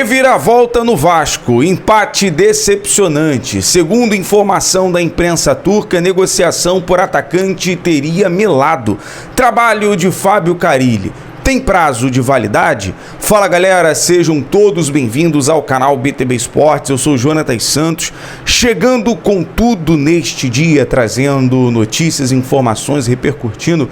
Reviravolta no Vasco, empate decepcionante. Segundo informação da imprensa turca, negociação por atacante teria melado. Trabalho de Fábio Carille. Tem prazo de validade? Fala galera, sejam todos bem-vindos ao canal BTB Esportes. Eu sou Jonatas Santos, chegando com tudo neste dia, trazendo notícias, informações, repercutindo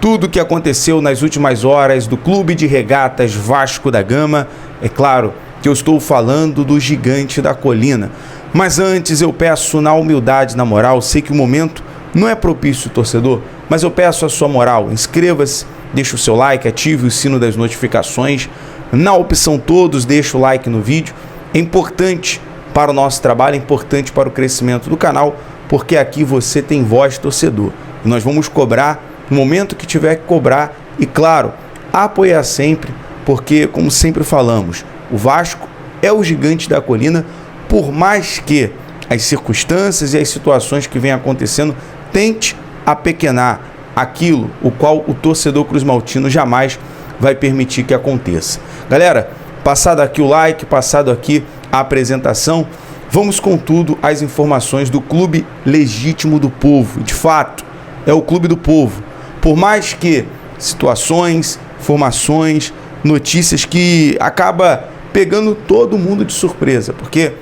tudo o que aconteceu nas últimas horas do Clube de Regatas Vasco da Gama. É claro que eu estou falando do Gigante da Colina. Mas antes eu peço na humildade, na moral, sei que o momento não é propício, torcedor, mas eu peço a sua moral. Inscreva-se, deixe o seu like, ative o sino das notificações. Na opção todos, deixe o like no vídeo. É importante para o nosso trabalho, é importante para o crescimento do canal, porque aqui você tem voz, torcedor. E nós vamos cobrar no momento que tiver que cobrar e, claro, apoiar sempre, porque, como sempre falamos, o Vasco é o Gigante da Colina, por mais que as circunstâncias e as situações que vêm acontecendo tente apequenar aquilo o qual o torcedor cruzmaltino jamais vai permitir que aconteça. Galera, passado aqui o like, passado aqui a apresentação, vamos com tudo às informações do Clube Legítimo do Povo. De fato, é o Clube do Povo. Por mais que situações, informações, notícias que acaba pegando todo mundo de surpresa, porque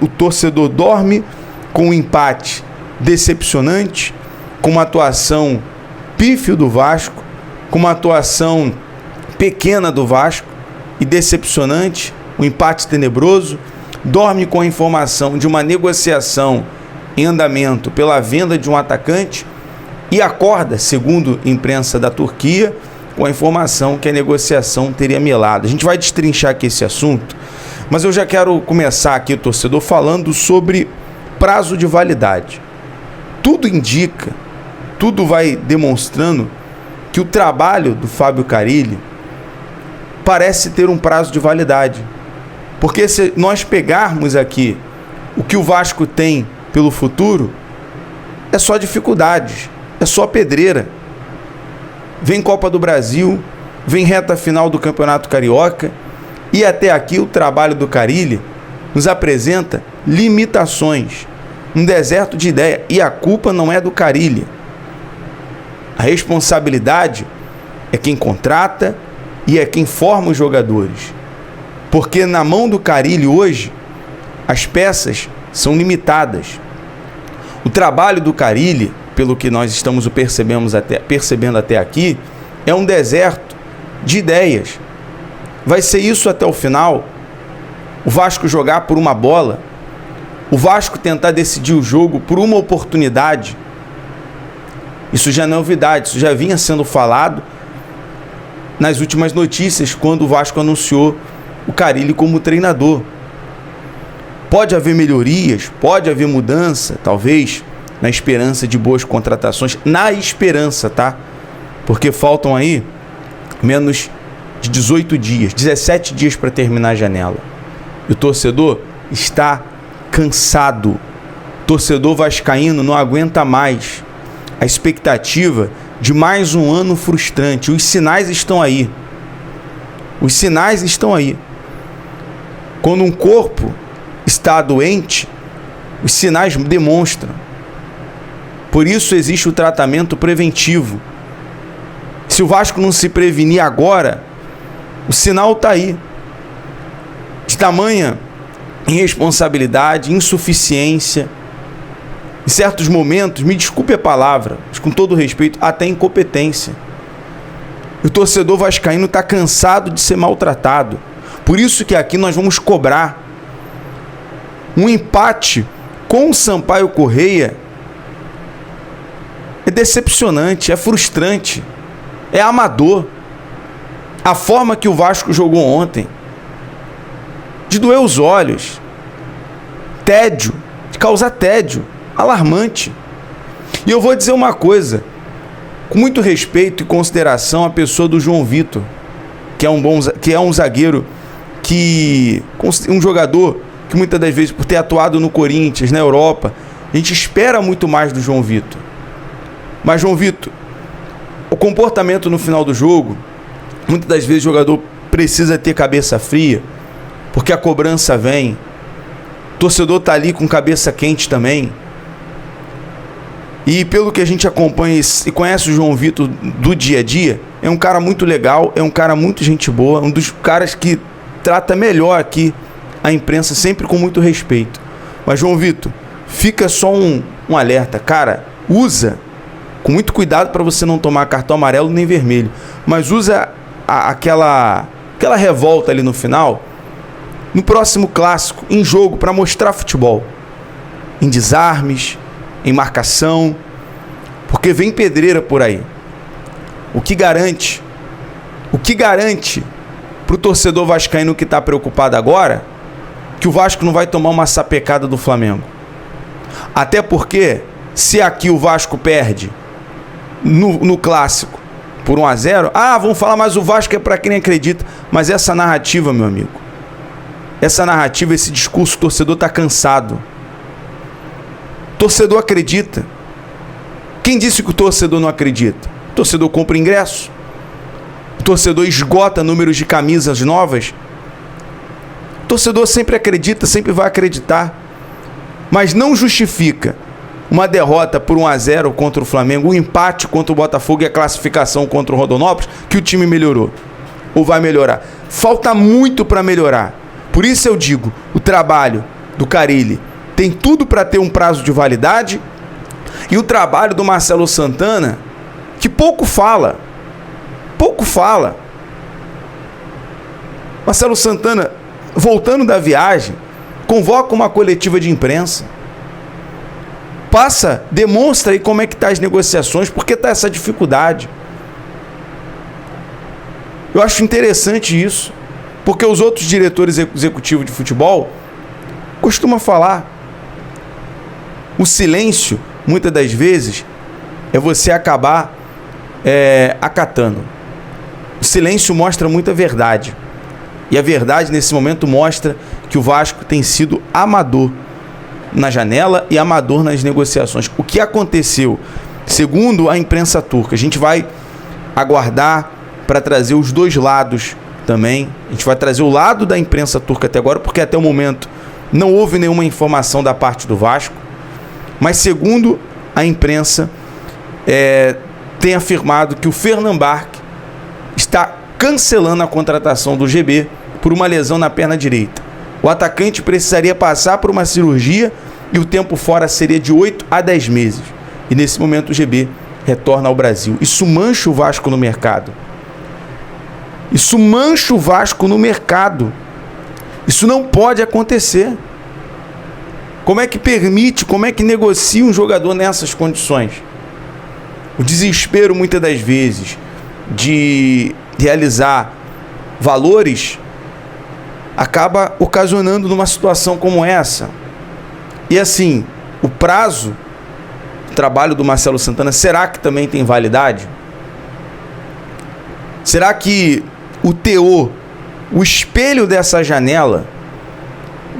o torcedor dorme com um empate decepcionante, com uma atuação pífio do Vasco, com uma atuação pequena do Vasco e decepcionante, um empate tenebroso, dorme com a informação de uma negociação em andamento pela venda de um atacante e acorda, segundo a imprensa da Turquia, com a informação que a negociação teria melado. A gente vai destrinchar aqui esse assunto, mas eu já quero começar aqui, torcedor, falando sobre prazo de validade. Tudo indica, tudo vai demonstrando que o trabalho do Fábio Carille parece ter um prazo de validade. Porque se nós pegarmos aqui o que o Vasco tem pelo futuro, é só dificuldades, é só pedreira. Vem Copa do Brasil, vem reta final do Campeonato Carioca e até aqui o trabalho do Carille nos apresenta limitações, um deserto de ideia, e a culpa não é do Carille. A responsabilidade é quem contrata e é quem forma os jogadores. Porque na mão do Carille hoje as peças são limitadas. O trabalho do Carille, pelo que nós estamos percebendo até aqui, é um deserto de ideias. Vai ser isso até o final. O Vasco jogar por uma bola, o Vasco tentar decidir o jogo por uma oportunidade. Isso já não é novidade, isso já vinha sendo falado nas últimas notícias, quando o Vasco anunciou o Carille como treinador. Pode haver melhorias, pode haver mudança, talvez, na esperança de boas contratações, na esperança, tá? Porque faltam aí menos de 18 dias, 17 dias para terminar a janela. E o torcedor está cansado. O torcedor vascaíno não aguenta mais a expectativa de mais um ano frustrante. Os sinais estão aí. Os sinais estão aí. Quando um corpo está doente, os sinais demonstram. Por isso existe o tratamento preventivo. Se o Vasco não se prevenir agora, o sinal está aí. De tamanha irresponsabilidade, insuficiência, em certos momentos, me desculpe a palavra, mas com todo respeito, até incompetência. O torcedor vascaíno está cansado de ser maltratado. Por isso que aqui nós vamos cobrar um empate com o Sampaio Corrêa. É decepcionante, é frustrante, é amador. A forma que o Vasco jogou ontem, de doer os olhos, tédio, de causar tédio, alarmante. E eu vou dizer uma coisa, com muito respeito e consideração à pessoa do João Vitor, que é um zagueiro, um jogador que muitas das vezes, por ter atuado no Corinthians, na Europa, a gente espera muito mais do João Vitor. Mas, João Vitor, o comportamento no final do jogo, muitas das vezes o jogador precisa ter cabeça fria, porque a cobrança vem. O torcedor tá ali com cabeça quente também. E pelo que a gente acompanha e conhece o João Vitor do dia a dia, é um cara muito legal, é um cara muito gente boa, um dos caras que trata melhor aqui a imprensa, sempre com muito respeito. Mas, João Vitor, fica só um alerta, cara, usa com muito cuidado para você não tomar cartão amarelo nem vermelho, mas usa aquela revolta ali no final, no próximo clássico, em jogo, para mostrar futebol, em desarmes, em marcação, porque vem pedreira por aí. O que garante para o torcedor vascaíno que está preocupado agora, que o Vasco não vai tomar uma sapecada do Flamengo. Até porque, se aqui o Vasco perde no clássico por 1-0, vamos falar, mas o Vasco é para quem acredita. Mas essa narrativa, meu amigo, essa narrativa, esse discurso, o torcedor está cansado. O torcedor acredita. Quem disse que o torcedor não acredita? O torcedor compra ingresso. O torcedor esgota números de camisas novas. O torcedor sempre acredita, sempre vai acreditar. Mas não justifica uma derrota por 1-0 contra o Flamengo, um empate contra o Botafogo e a classificação contra o Rondonópolis, que o time melhorou. Ou vai melhorar. Falta muito para melhorar. Por isso eu digo, o trabalho do Carille tem tudo para ter um prazo de validade, e o trabalho do Marcelo Santana, que pouco fala. Marcelo Santana, voltando da viagem, convoca uma coletiva de imprensa, demonstra aí como é que tá as negociações, porque tá essa dificuldade. Eu acho interessante isso, porque os outros diretores executivos de futebol costumam falar. O silêncio, muitas das vezes, é você acabar acatando. O silêncio mostra muita verdade. E a verdade, nesse momento, mostra que o Vasco tem sido amador na janela e amador nas negociações. O que aconteceu, segundo a imprensa turca, a gente vai aguardar para trazer os dois lados também. A gente vai trazer o lado da imprensa turca até agora, porque até o momento não houve nenhuma informação da parte do Vasco. Mas segundo a imprensa, tem afirmado que o Fenerbahçe está cancelando a contratação do GB por uma lesão na perna direita. O atacante precisaria passar por uma cirurgia e o tempo fora seria de 8 a 10 meses. E nesse momento o GB retorna ao Brasil. Isso mancha o Vasco no mercado. Isso não pode acontecer. Como é que permite, como é que negocia um jogador nessas condições? O desespero, muitas das vezes, de realizar valores, acaba ocasionando numa situação como essa. E assim, o prazo do trabalho do Marcelo Santana, será que também tem validade? Será que o teor, o espelho dessa janela,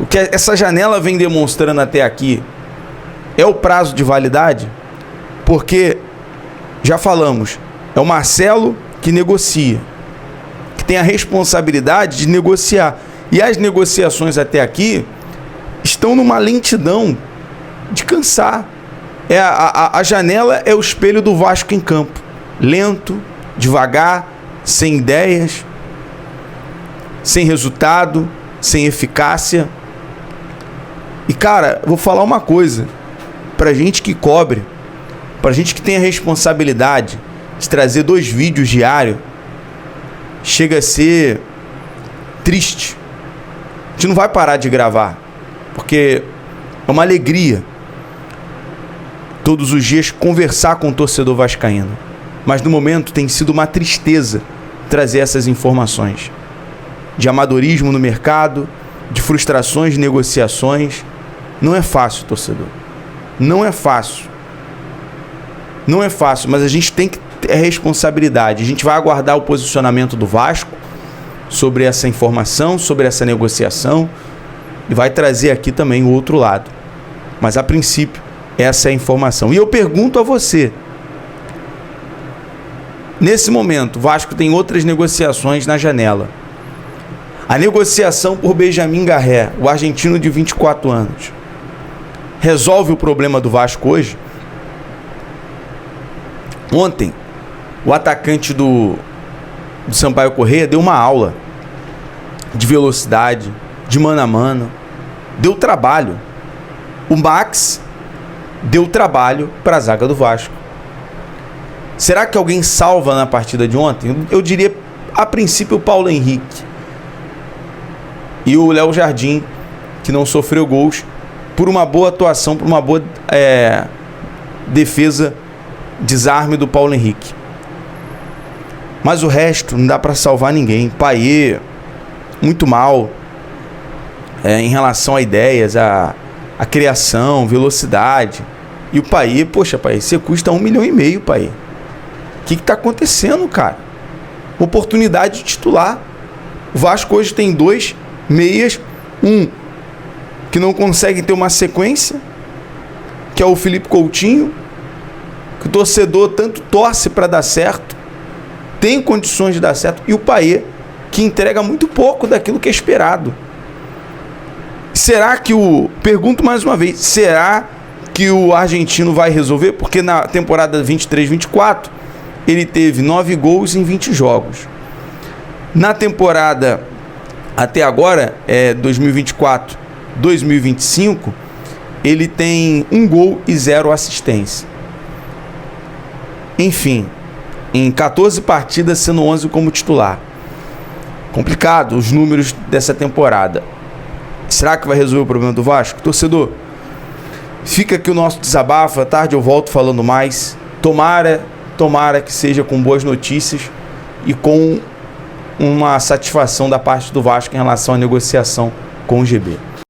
o que essa janela vem demonstrando até aqui, é o prazo de validade? Porque, já falamos, é o Marcelo que negocia, que tem a responsabilidade de negociar. E as negociações até aqui estão numa lentidão de cansar. A janela é o espelho do Vasco em campo. Lento, devagar, sem ideias, sem resultado, sem eficácia. E cara, vou falar uma coisa, pra gente que cobre, pra gente que tem a responsabilidade de trazer 2 vídeos diários, chega a ser triste. A gente não vai parar de gravar, porque é uma alegria todos os dias conversar com o torcedor vascaíno. Mas no momento tem sido uma tristeza trazer essas informações de amadorismo no mercado, de frustrações de negociações. Não é fácil, torcedor. Não é fácil. Não é fácil, mas a gente tem que ter responsabilidade. A gente vai aguardar o posicionamento do Vasco sobre essa informação, sobre essa negociação, e vai trazer aqui também o outro lado. Mas a princípio, essa é a informação. E eu pergunto a você, nesse momento, o Vasco tem outras negociações na janela. A negociação por Benjamin Garré, o argentino de 24 anos, resolve o problema do Vasco hoje? Ontem, o atacante do Sampaio Corrêa deu uma aula de velocidade, de mano a mano, deu trabalho. O Max deu trabalho para a zaga do Vasco. Será que alguém salva na partida de ontem? Eu diria, a princípio, o Paulo Henrique e o Léo Jardim, que não sofreu gols, por uma boa atuação, por uma boa defesa, desarme do Paulo Henrique. Mas o resto não dá para salvar ninguém. Payet, muito mal em relação a ideias, a criação, velocidade. E o Payet, poxa, Payet, você custa 1,5 milhão, Payet. O que está acontecendo, cara? Oportunidade de titular. O Vasco hoje tem 2 meias, um que não consegue ter uma sequência, que é o Felipe Coutinho, que o torcedor tanto torce para dar certo, tem condições de dar certo, e o Payet, que entrega muito pouco daquilo que é esperado. Será que pergunto mais uma vez, será que o argentino vai resolver? Porque na temporada 23-24 ele teve 9 gols em 20 jogos. Na temporada até agora, 2024-2025, ele tem 1 gol e 0 assistência. Enfim, em 14 partidas, sendo 11 como titular. Complicado os números dessa temporada. Será que vai resolver o problema do Vasco? Torcedor, fica aqui o nosso desabafo. À tarde eu volto falando mais. Tomara que seja com boas notícias e com uma satisfação da parte do Vasco em relação à negociação com o GB.